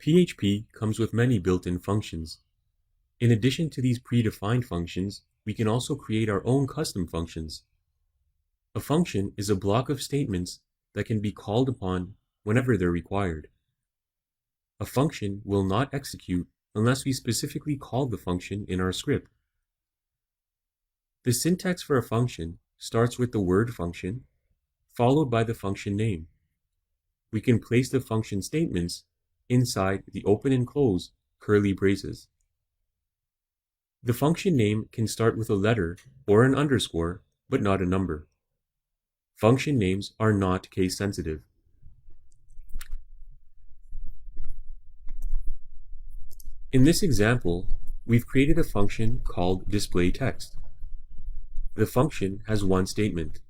PHP comes with many built-in functions. In addition to these predefined functions, we can also create our own custom functions. A function is a block of statements that can be called upon whenever they're required. A function will not execute unless we specifically call the function in our script. The syntax for a function starts with the word function, followed by the function name. We can place the function statements inside the open and close curly braces. The function name can start with a letter or an underscore, but not a number. Function names are not case sensitive. In this example, we've created a function called displayText. The function has one statement,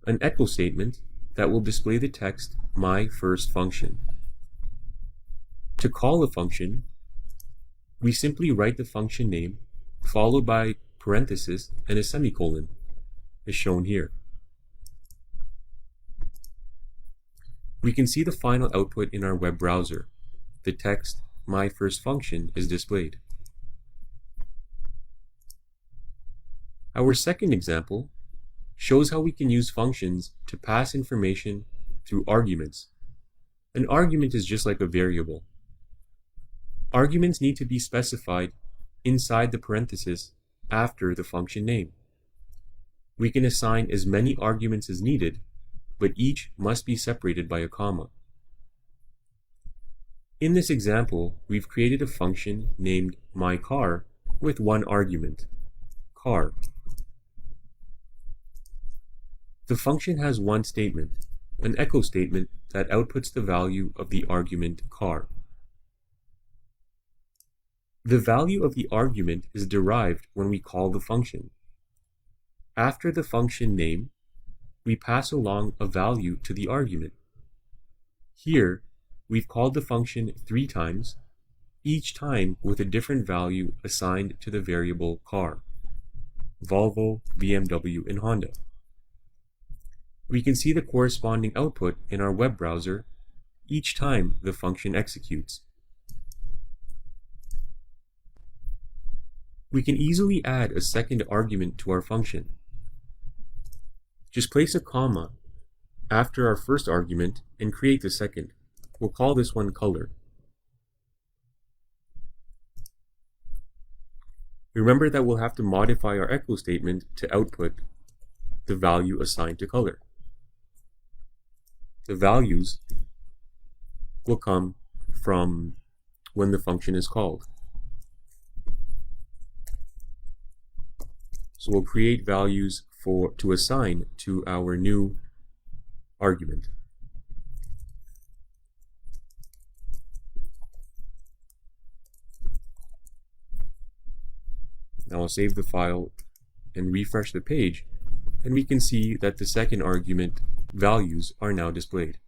an echo statement that will display the text my first function. To call a function, we simply write the function name followed by parenthesis and a semicolon, as shown here. We can see the final output in our web browser. The text my first function is displayed. Our second example shows how we can use functions to pass information through arguments. An argument is just like a variable. Arguments need to be specified inside the parenthesis after the function name. We can assign as many arguments as needed, but each must be separated by a comma. In this example, we've created a function named myCar with one argument, car. The function has one statement, an echo statement that outputs the value of the argument car. The value of the argument is derived when we call the function. After the function name, we pass along a value to the argument. Here, we've called the function 3 times, each time with a different value assigned to the variable car, Volvo, BMW, and Honda. We can see the corresponding output in our web browser each time the function executes. We can easily add a second argument to our function. Just place a comma after our first argument and create the second. We'll call this one color. Remember that we'll have to modify our echo statement to output the value assigned to color. The values will come from when the function is called. So we'll create values to assign to our new argument. Now I'll save the file and refresh the page, and we can see that the second argument values are now displayed.